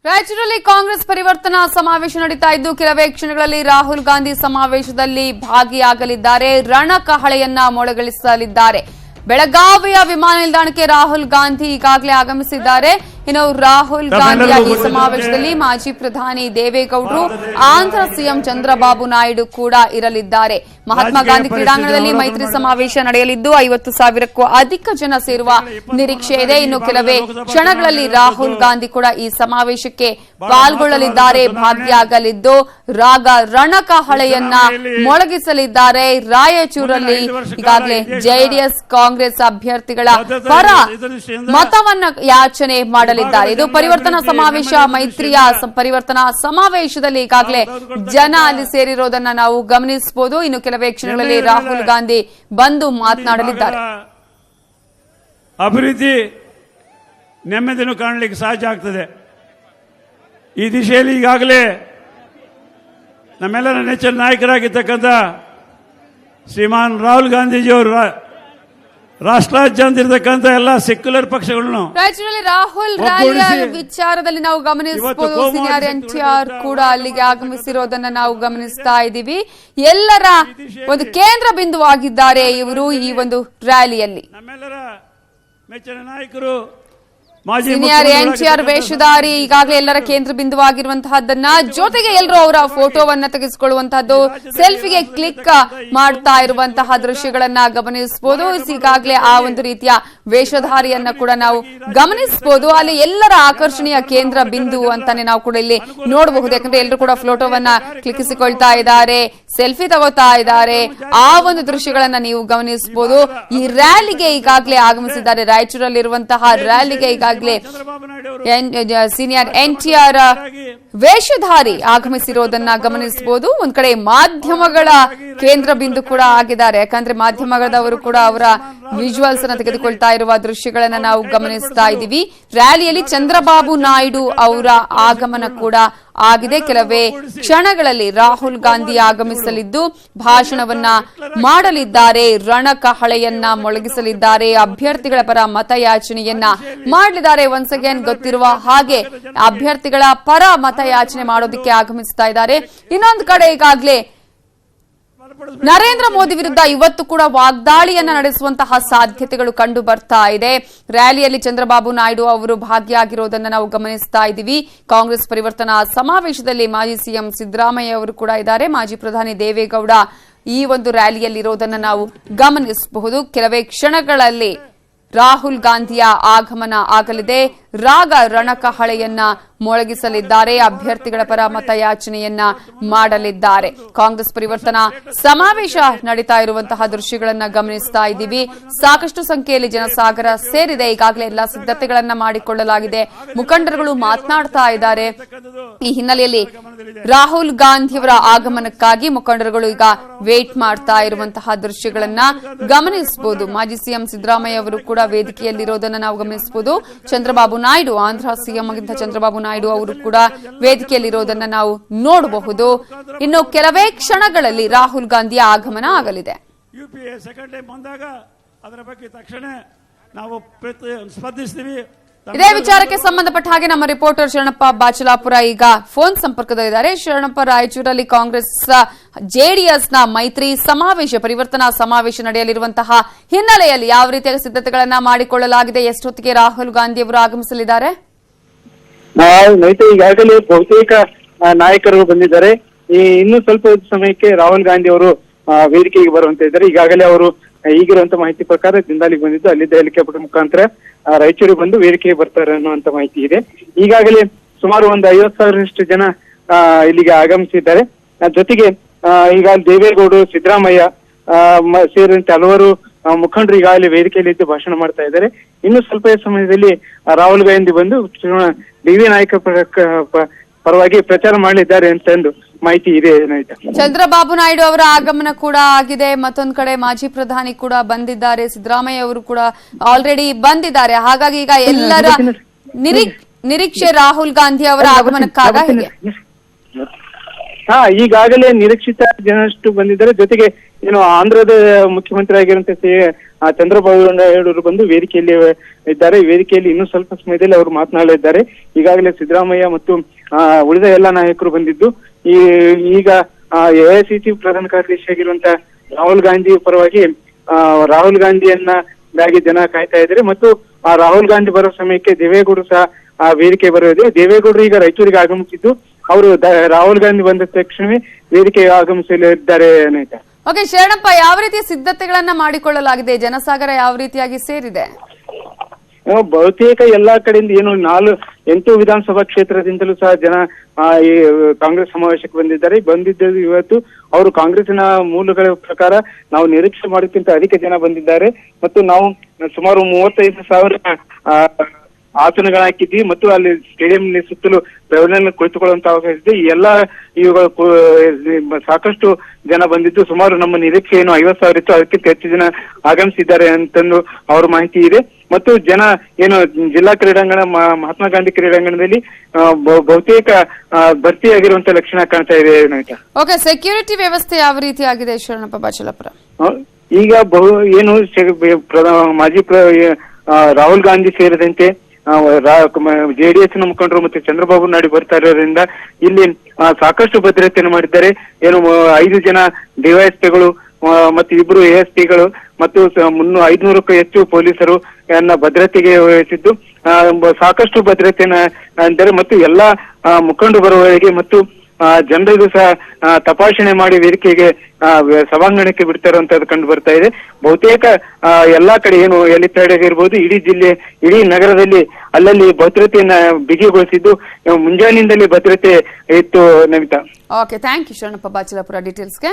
ರಾಯಚೂರಲ್ಲಿ ಕಾಂಗ್ರೆಸ್ ಪರಿವರ್ತನಾ ಸಮಾವೇಶ ನಡೀತಾ ಇದ್ದು ಕೆಲವೇ ಕ್ಷಣಗಳಲ್ಲಿ ರಾಹುಲ್ ಗಾಂಧಿ ಸಮಾವೇಶದಲ್ಲಿ ಭಾಗಿಯಾಗಲಿದ್ದಾರೆ. ರಣಕಹಳೆಯನ್ನ ಮೊಳಗಿಸಲಿದ್ದಾರೆ. ಬೆಳಗಾವಿಯ ವಿಮಾನ ನಿಲ್ದಾಣಕ್ಕೆ ರಾಹುಲ್ ಗಾಂಧಿ ಈಗಾಗಲೇ ಆಗಮಿಸಿದ್ದಾರೆ. ಇನ್ನು ರಾಹುಲ್ ಗಾಂಧಿಯ ಈ ಸಮಾವೇಶದಲ್ಲಿ ಮಾಜಿ ಪ್ರಧಾನಿ ದೇವೇಗೌಡರು, ಆಂಧ್ರ ಸಿಎಂ ಚಂದ್ರಬಾಬು ನಾಯ್ಡು ಕೂಡ ಇರಲಿದ್ದಾರೆ. ಮಹಾತ್ಮ ಗಾಂಧಿ ಕ್ರೀಡಾಂಗಣದಲ್ಲಿ ಮೈತ್ರಿ ಸಮಾವೇಶ ನಡೆಯಲಿದ್ದು 50,000ಕ್ಕೂ ಅಧಿಕ ಜನ ಸೇರುವ ನಿರೀಕ್ಷೆ ಇದೆ. ಇನ್ನು ಕೆಲವೇ ಕ್ಷಣಗಳಲ್ಲಿ ರಾಹುಲ್ ಗಾಂಧಿ ಕೂಡ ಈ ಸಮಾವೇಶಕ್ಕೆ ಪಾಲ್ಗೊಳ್ಳಲಿದ್ದಾರೆ, ಭಾಗಿಯಾಗಲಿದ್ದು ರಣಕಹಳೆಯನ್ನ ಮೊಳಗಿಸಲಿದ್ದಾರೆ. ರಾಯಚೂರಲ್ಲಿ ಈಗಾಗಲೇ ಜೆಡಿಎಸ್ ಕಾಂಗ್ರೆಸ್ ಅಭ್ಯರ್ಥಿಗಳ ಪರ ಮತವನ್ನ ಯಾಚನೆ ಮಾಡಲಿದ್ದಾರೆ. ಇದು ಪರಿವರ್ತನಾ ಸಮಾವೇಶ, ಮೈತ್ರಿಯ ಪರಿವರ್ತನಾ ಸಮಾವೇಶದಲ್ಲಿ ಈಗಾಗಲೇ ಜನ ಅಲ್ಲಿ ಸೇರಿರೋದನ್ನ ನಾವು ಗಮನಿಸಬಹುದು. ಇನ್ನು ಕೆಲವೇ ಕ್ಷಣಗಳಲ್ಲಿ ರಾಹುಲ್ ಗಾಂಧಿ ಬಂದು ಮಾತನಾಡಲಿದ್ದಾರೆ. ಅಭಿವೃದ್ಧಿ ನೆಮ್ಮದಿನೂ ಕಾಣಲಿಕ್ಕೆ ಸಾಧ್ಯ ಆಗ್ತದೆ. ಈ ದಿಶೆಯಲ್ಲಿ ಈಗಾಗಲೇ ನಮ್ಮೆಲ್ಲರ ನೆಚ್ಚಿನ ನಾಯಕರಾಗಿರ್ತಕ್ಕಂಥ ಶ್ರೀಮಾನ್ ರಾಹುಲ್ ಗಾಂಧೀಜಿಯವರು ರಾಷ್ಟ್ರಾದ್ಯಂತ ಇರತಕ್ಕಂಥ ಎಲ್ಲ ಸೆಕ್ಯುಲರ್ ಪಕ್ಷಗಳನ್ನು ರಾಜ್ಯದಲ್ಲಿ ರಾಹುಲ್ ರ್ಯಾಲಿಯ ವಿಚಾರದಲ್ಲಿ ನಾವು ಗಮನಿಸಬಹುದು. ಸೀನಿಯರ್ ಎನ್ಟಿಆರ್ ಕೂಡ ಅಲ್ಲಿಗೆ ಆಗಮಿಸಿರೋದನ್ನ ನಾವು ಗಮನಿಸ್ತಾ ಇದ್ದೀವಿ. ಎಲ್ಲರ ಒಂದು ಕೇಂದ್ರ ಬಿಂದುವಾಗಿದ್ದಾರೆ ಇವರು ಈ ಒಂದು ರ್ಯಾಲಿಯಲ್ಲಿ. ನಮ್ಮೆಲ್ಲರ ಮೆಚ್ಚಿನ ನಾಯಕರು ಸೀನಿಯರ್ ಎನ್ಟಿಆರ್ ವೇಷಧಾರಿ ಈಗಾಗಲೇ ಎಲ್ಲರ ಕೇಂದ್ರ ಬಿಂದುವಾಗಿರುವಂತಹದ್ದನ್ನ, ಜೊತೆಗೆ ಎಲ್ಲರೂ ಅವರ ಫೋಟೋವನ್ನ ತೆಗೆಸಿಕೊಳ್ಳುವಂತಹದ್ದು, ಸೆಲ್ಫಿಗೆ ಕ್ಲಿಕ್ ಮಾಡ್ತಾ ಇರುವಂತಹ ದೃಶ್ಯಗಳನ್ನ ಗಮನಿಸಬಹುದು. ಈಗಾಗಲೇ ಆ ಒಂದು ರೀತಿಯ ವೇಷಧಾರಿಯನ್ನ ಕೂಡ ನಾವು ಗಮನಿಸಬಹುದು. ಅಲ್ಲಿ ಎಲ್ಲರ ಆಕರ್ಷಣೆಯ ಕೇಂದ್ರ ಬಿಂದು ಅಂತಾನೆ ನಾವು ಕೂಡ ಇಲ್ಲಿ ನೋಡಬಹುದು. ಯಾಕಂದ್ರೆ ಎಲ್ಲರೂ ಕೂಡ ಫೋಟೋವನ್ನ ಕ್ಲಿಕ್ಕಿಸಿಕೊಳ್ತಾ ಇದ್ದಾರೆ, ಸೆಲ್ಫಿ ತಗೋತಾ ಇದ್ದಾರೆ. ಆ ಒಂದು ದೃಶ್ಯಗಳನ್ನ ನೀವು ಗಮನಿಸಬಹುದು. ಈ ರ್ಯಾಲಿಗೆ ಈಗಾಗಲೇ ಆಗಮಿಸಿದ್ದಾರೆ. ರಾಯಚೂರಲ್ಲಿರುವಂತಹ ರ್ಯಾಲಿಗೆ ಈಗಾಗಲೇ ಸೀನಿಯರ್ ಎನ್ಟಿಆರ್ ವೇಷಧಾರಿ ಆಗಮಿಸಿರೋದನ್ನ ಗಮನಿಸಬಹುದು. ಒಂದ್ ಕಡೆ ಮಾಧ್ಯಮಗಳ ಕೇಂದ್ರ ಬಿಂದು ಕೂಡ ಆಗಿದ್ದಾರೆ. ಯಾಕಂದ್ರೆ ಮಾಧ್ಯಮಗಳವರು ಕೂಡ ಅವರ ವಿಜುವಲ್ಸ್ ಅನ್ನು ತೆಗೆದುಕೊಳ್ತಾ ಇರುವ ದೃಶ್ಯಗಳನ್ನ ನಾವು ಗಮನಿಸ್ತಾ ಇದ್ದೀವಿ. ರ್ಯಾಲಿಯಲ್ಲಿ ಚಂದ್ರಬಾಬು ನಾಯ್ಡು ಅವರ ಆಗಮನ ಕೂಡ ಆಗಿದೆ. ಕೆಲವೇ ಕ್ಷಣಗಳಲ್ಲಿ ರಾಹುಲ್ ಗಾಂಧಿ ಆಗಮಿಸಲಿದ್ದು ಭಾಷಣವನ್ನ ಮಾಡಲಿದ್ದಾರೆ, ರಣಕಹಳೆಯನ್ನ ಮೊಳಗಿಸಲಿದ್ದಾರೆ, ಅಭ್ಯರ್ಥಿಗಳ ಪರ ಮತಯಾಚನೆಯನ್ನ ಮಾಡಲಿದ್ದಾರೆ. ಒನ್ಸ್ ಅಗೇನ್ ಗೊತ್ತಿರುವ ಹಾಗೆ ಅಭ್ಯರ್ಥಿಗಳ ಪರ ಮತಯಾಚನೆ ಮಾಡೋದಕ್ಕೆ ಆಗಮಿಸ್ತಾ ಇದ್ದಾರೆ. ಇನ್ನೊಂದು ಕಡೆ ಈಗಾಗಲೇ ನರೇಂದ್ರ ಮೋದಿ ವಿರುದ್ಧ ಇವತ್ತು ಕೂಡ ವಾಗ್ದಾಳಿಯನ್ನ ನಡೆಸುವಂತಹ ಸಾಧ್ಯತೆಗಳು ಕಂಡು ಬರ್ತಾ ಇದೆ. ರ್ಯಾಲಿಯಲ್ಲಿ ಚಂದ್ರಬಾಬು ನಾಯ್ಡು ಅವರು ಭಾಗಿಯಾಗಿರೋದನ್ನ ನಾವು ಗಮನಿಸ್ತಾ ಇದ್ದೀವಿ. ಕಾಂಗ್ರೆಸ್ ಪರಿವರ್ತನಾ ಸಮಾವೇಶದಲ್ಲಿ ಮಾಜಿ ಸಿಎಂ ಸಿದ್ದರಾಮಯ್ಯ ಅವರು ಕೂಡ ಇದ್ದಾರೆ. ಮಾಜಿ ಪ್ರಧಾನಿ ದೇವೇಗೌಡ ಈ ಒಂದು ರ್ಯಾಲಿಯಲ್ಲಿ ಇರೋದನ್ನ ನಾವು ಗಮನಿಸಬಹುದು. ಕೆಲವೇ ಕ್ಷಣಗಳಲ್ಲಿ ರಾಹುಲ್ ಗಾಂಧಿಯ ಆಗಮನ ಆಗಲಿದೆ. ರಣಕಹಳೆಯನ್ನ ಮೊಳಗಿಸಲಿದ್ದಾರೆ, ಅಭ್ಯರ್ಥಿಗಳ ಪರ ಮತಯಾಚನೆಯನ್ನ ಮಾಡಲಿದ್ದಾರೆ. ಕಾಂಗ್ರೆಸ್ ಪರಿವರ್ತನಾ ಸಮಾವೇಶ ನಡೀತಾ ಇರುವಂತಹ ದೃಶ್ಯಗಳನ್ನ ಗಮನಿಸ್ತಾ ಇದ್ದೀವಿ. ಸಾಕಷ್ಟು ಸಂಖ್ಯೆಯಲ್ಲಿ ಜನಸಾಗರ ಸೇರಿದೆ. ಈಗಾಗಲೇ ಎಲ್ಲಾ ಸಿದ್ಧತೆಗಳನ್ನ ಮಾಡಿಕೊಳ್ಳಲಾಗಿದೆ. ಮುಖಂಡರುಗಳು ಮಾತನಾಡ್ತಾ ಇದ್ದಾರೆ. ಈ ಹಿನ್ನೆಲೆಯಲ್ಲಿ ರಾಹುಲ್ ಗಾಂಧಿಯವರ ಆಗಮನಕ್ಕಾಗಿ ಮುಖಂಡರುಗಳು ಈಗ ವೇಟ್ ಮಾಡ್ತಾ ಇರುವಂತಹ ದೃಶ್ಯಗಳನ್ನ ಗಮನಿಸಬಹುದು. ಮಾಜಿ ಸಿಎಂ ಸಿದ್ದರಾಮಯ್ಯ ಅವರು ಕೂಡ ವೇದಿಕೆಯಲ್ಲಿರೋದನ್ನ ನಾವು ಗಮನಿಸಬಹುದು. ಚಂದ್ರಬಾಬು ನಾಯ್ಡು, ಆಂಧ್ರ ಸಿಎಂ ಆಗಿದ್ದ ಚಂದ್ರಬಾಬು ನಾಯ್ಡು ಅವರು ಕೂಡ ವೇದಿಕೆಯಲ್ಲಿರೋದನ್ನ ನಾವು ನೋಡಬಹುದು. ಇನ್ನು ಕೆಲವೇ ಕ್ಷಣಗಳಲ್ಲಿ ರಾಹುಲ್ ಗಾಂಧಿಯ ಆಗಮನ ಆಗಲಿದೆ. ಯುಪಿಎ ಸೆಕೆಂಡ್ ಟೈಮ್ ಬಂದಾಗ ಅದರ ಬಗ್ಗೆ ತಕ್ಷಣ ನಾವು ಸ್ಪರ್ಧಿಸ್ತೀವಿ. ಇದೇ ವಿಚಾರಕ್ಕೆ ಸಂಬಂಧಪಟ್ಟ ಹಾಗೆ ನಮ್ಮ ರಿಪೋರ್ಟರ್ ಶರಣಪ್ಪ ಬಾಚಲಾಪುರ ಈಗ ಫೋನ್ ಸಂಪರ್ಕದಲ್ಲಿದ್ದಾರೆ. ಶರಣಪ್ಪ, ರಾಯಚೂರಲ್ಲಿ ಕಾಂಗ್ರೆಸ್ ಜೆಡಿಎಸ್ನ ಮೈತ್ರಿ ಸಮಾವೇಶ, ಪರಿವರ್ತನಾ ಸಮಾವೇಶ ನಡೆಯಲಿರುವಂತಹ ಹಿನ್ನೆಲೆಯಲ್ಲಿ ಯಾವ ರೀತಿಯ ಸಿದ್ಧತೆಗಳನ್ನ ಮಾಡಿಕೊಳ್ಳಲಾಗಿದೆ? ಎಷ್ಟೊತ್ತಿಗೆ ರಾಹುಲ್ ಗಾಂಧಿ ಅವರು ಆಗಮಿಸಲಿದ್ದಾರೆ? ಈಗಾಗಲೇ ಬಹುತೇಕ ನಾಯಕರು ಬಂದಿದ್ದಾರೆ. ಇನ್ನು ಸ್ವಲ್ಪ ಸಮಯಕ್ಕೆ ರಾಹುಲ್ ಗಾಂಧಿ ಅವರು ವೇದಿಕೆಗೆ ಬರುವಂತ ಇದ್ದಾರೆ. ಈಗಾಗಲೇ ಅವರು ಈಗಿರುವಂತ ಮಾಹಿತಿ ಪ್ರಕಾರ ಜಿಂದಾಲಿಗೆ ಬಂದಿದ್ದು ಅಲ್ಲಿದ್ದ ಹೆಲಿಕಾಪ್ಟರ್ ಮುಖಾಂತರ ರಾಯಚೂರಿಗೆ ಬಂದು ವೇದಿಕೆಗೆ ಬರ್ತಾರೆ ಅನ್ನುವಂತ ಮಾಹಿತಿ ಇದೆ. ಈಗಾಗಲೇ ಸುಮಾರು ಒಂದು 50,000ರಷ್ಟು ಜನ ಇಲ್ಲಿಗೆ ಆಗಮಿಸಿದ್ದಾರೆ. ಜೊತೆಗೆ ಈಗ ದೇವೇಗೌಡರು, ಸಿದ್ದರಾಮಯ್ಯ ಸೇರಿದಂತೆ ಹಲವಾರು ಮುಖಂಡರು ಈಗಾಗಲೇ ವೇದಿಕೆಯಲ್ಲಿದ್ದು ಭಾಷಣ ಮಾಡ್ತಾ ಇದ್ದಾರೆ. ಇನ್ನು ಸ್ವಲ್ಪ ಸಮಯದಲ್ಲಿ ರಾಹುಲ್ ಗಾಂಧಿ ಬಂದು ಡಿವಿ ನಾಯಕ ಪರವಾಗಿ ಪ್ರಚಾರ ಮಾಡಲಿದ್ದಾರೆ ಅಂತಂದು ಮಾಹಿತಿ ಇದೆ. ಚಂದ್ರಬಾಬು ನಾಯ್ಡು ಅವರ ಆಗಮನ ಕೂಡ ಆಗಿದೆ. ಮತ್ತೊಂದು ಕಡೆ ಮಾಜಿ ಪ್ರಧಾನಿ ಕೂಡ ಬಂದಿದ್ದಾರೆ. ಸಿದ್ದರಾಮಯ್ಯ ಅವರು ಕೂಡ ಆಲ್ರೆಡಿ ಬಂದಿದ್ದಾರೆ. ಹಾಗಾಗಿ ಈಗ ಎಲ್ಲರ ನಿರೀಕ್ಷೆ ರಾಹುಲ್ ಗಾಂಧಿ ಅವರ ಆಗಮನಕ್ಕಾಗ ಹೇಗೆ? ಈಗಾಗಲೇ ನಿರೀಕ್ಷಿತ ಜನರಷ್ಟು ಬಂದಿದ್ದಾರೆ. ಜೊತೆಗೆ ಏನು ಆಂಧ್ರದ ಮುಖ್ಯಮಂತ್ರಿ ಆಗಿರುವಂತಹ ಚಂದ್ರಬಾಬು ನಾಯ್ಡು ಬಂದು ವೇದಿಕೆಯಲ್ಲಿ ಇದ್ದಾರೆ. ವೇದಿಕೆಯಲ್ಲಿ ಇನ್ನೂ ಸ್ವಲ್ಪ ಸಮಯದಲ್ಲಿ ಅವರು ಮಾತನಾಡಲಿದ್ದಾರೆ. ಈಗಾಗಲೇ ಸಿದ್ದರಾಮಯ್ಯ ಮತ್ತು ಉಳಿದ ಎಲ್ಲ ನಾಯಕರು ಬಂದಿದ್ದು ಈಗ ಎಐಸಿಸಿ ಪ್ರಧಾನ ಕಾರ್ಯದರ್ಶಿ ಆಗಿರುವಂತಹ ರಾಹುಲ್ ಗಾಂಧಿ ಪರವಾಗಿ ರಾಹುಲ್ ಗಾಂಧಿಯನ್ನಾಗಿ ಜನ ಕಾಯ್ತಾ ಇದ್ದಾರೆ. ಮತ್ತು ರಾಹುಲ್ ಗಾಂಧಿ ಬರೋ ಸಮಯಕ್ಕೆ ದೇವೇಗೌಡರು ಸಹ ವೇದಿಕೆ ಬರೋದಿದೆ. ದೇವೇಗೌಡರು ಈಗ ರಾಯಚೂರಿಗೆ ಆಗಮಿಸಿದ್ದು ಅವರು ರಾಹುಲ್ ಗಾಂಧಿ ಬಂದ ತಕ್ಷಣವೇ ವೇದಿಕೆಗೆ ಆಗಮಿಸಲಿದ್ದಾರೆ. ಓಕೆ ಶರಣಪ್ಪ, ಯಾವ ರೀತಿಯ ಸಿದ್ಧತೆಗಳನ್ನ ಮಾಡಿಕೊಳ್ಳಲಾಗಿದೆ? ಜನಸಾಗರ ಯಾವ ರೀತಿಯಾಗಿ ಸೇರಿದೆ? ಬಹುತೇಕ ಎಲ್ಲಾ ಕಡೆಯಿಂದ ಏನು 8 ವಿಧಾನಸಭಾ ಕ್ಷೇತ್ರದಿಂದಲೂ ಸಹ ಜನ ಈ ಕಾಂಗ್ರೆಸ್ ಸಮಾವೇಶಕ್ಕೆ ಬಂದಿದ್ದು ಇವತ್ತು ಅವರು ಕಾಂಗ್ರೆಸ್ನ ಮೂಲಗಳ ಪ್ರಕಾರ ನಾವು ನಿರೀಕ್ಷೆ ಮಾಡೋಕ್ಕಿಂತ ಅಧಿಕ ಜನ ಬಂದಿದ್ದಾರೆ. ಮತ್ತು ನಾವು ಸುಮಾರು 35,000 ಆಸನಗಳ ಹಾಕಿದ್ವಿ ಮತ್ತು ಅಲ್ಲಿ ಸ್ಟೇಡಿಯಂ ಸುತ್ತಲೂ ಪ್ರವಣೆಯನ್ನು ಕುಳಿತುಕೊಳ್ಳುವಂತ ಅವಕಾಶ ಇದೆ. ಈ ಎಲ್ಲ ಇವುಗಳು ಸಾಕಷ್ಟು ಜನ ಬಂದಿದ್ದು ಸುಮಾರು ನಮ್ಮ ನಿರೀಕ್ಷೆ ಏನು 50,000 ಇತ್ತು, ಅದಕ್ಕಿಂತ ಹೆಚ್ಚು ಜನ ಆಗಮಿಸಿದ್ದಾರೆ ಅಂತಂದು ಅವ್ರ ಮಾಹಿತಿ ಇದೆ. ಮತ್ತು ಜನ ಏನು ಜಿಲ್ಲಾ ಕ್ರೀಡಾಂಗಣ ಮಹಾತ್ಮ ಗಾಂಧಿ ಕ್ರೀಡಾಂಗಣದಲ್ಲಿ ಬಹುತೇಕ ಭರ್ತಿಯಾಗಿರುವಂತ ಲಕ್ಷಣ ಕಾಣ್ತಾ ಇದೆ. ಓಕೆ, ಸೆಕ್ಯೂರಿಟಿ ವ್ಯವಸ್ಥೆ ಯಾವ ರೀತಿ ಆಗಿದೆ ಶರಣಪ್ಪ ಬಾಚಲಾಪುರ? ಈಗ ಏನು ಮಾಜಿ ರಾಹುಲ್ ಗಾಂಧಿ ಸೇರಿದಂತೆ ಜೆಡಿಎಸ್ ನ ಮುಖಂಡರು ಮತ್ತು ಚಂದ್ರಬಾಬು ನಾಯ್ಡು ಬರ್ತಾ ಇರೋದ್ರಿಂದ ಇಲ್ಲಿ ಸಾಕಷ್ಟು ಭದ್ರತೆಯನ್ನು ಮಾಡಿದ್ದಾರೆ. ಏನು 5 ಜನ ಡಿವೈಎಸ್ಪಿಗಳು ಮತ್ತು 2 ASPಗಳು ಮತ್ತು 500ಕ್ಕೂ ಹೆಚ್ಚು ಪೊಲೀಸರು ಭದ್ರತೆಗೆ ವಹಿಸಿದ್ದು ಸಾಕಷ್ಟು ಭದ್ರತೆಯನ್ನ ಅಂದರೆ ಮತ್ತು ಎಲ್ಲಾ ಮುಖಂಡರು ಬರುವವರೆಗೆ ಮತ್ತು ಜನರಿಗೂ ಸಹ ತಪಾಸಣೆ ಮಾಡಿ ವೇದಿಕೆಗೆ ಸಭಾಂಗಣಕ್ಕೆ ಬಿಡ್ತಾ ಇರುವಂತದ್ದು ಕಂಡು ಬರ್ತಾ ಇದೆ. ಬಹುತೇಕ ಎಲ್ಲಾ ಕಡೆ ಏನು ಎಲಿಪ್ಯಾಡ್ ಆಗಿರ್ಬೋದು ಇಡೀ ನಗರದಲ್ಲಿ ಅಲ್ಲಲ್ಲಿ ಭದ್ರತೆಯನ್ನ ಬಿಗಿಗೊಳಿಸಿದ್ದು ಮುಂಜಾನೆಯಿಂದಲೇ ಭದ್ರತೆ ಇತ್ತು. Namita. Okay, thank you Sharanappa Bachalapura ಡೀಟೇಲ್ಸ್ಗೆ.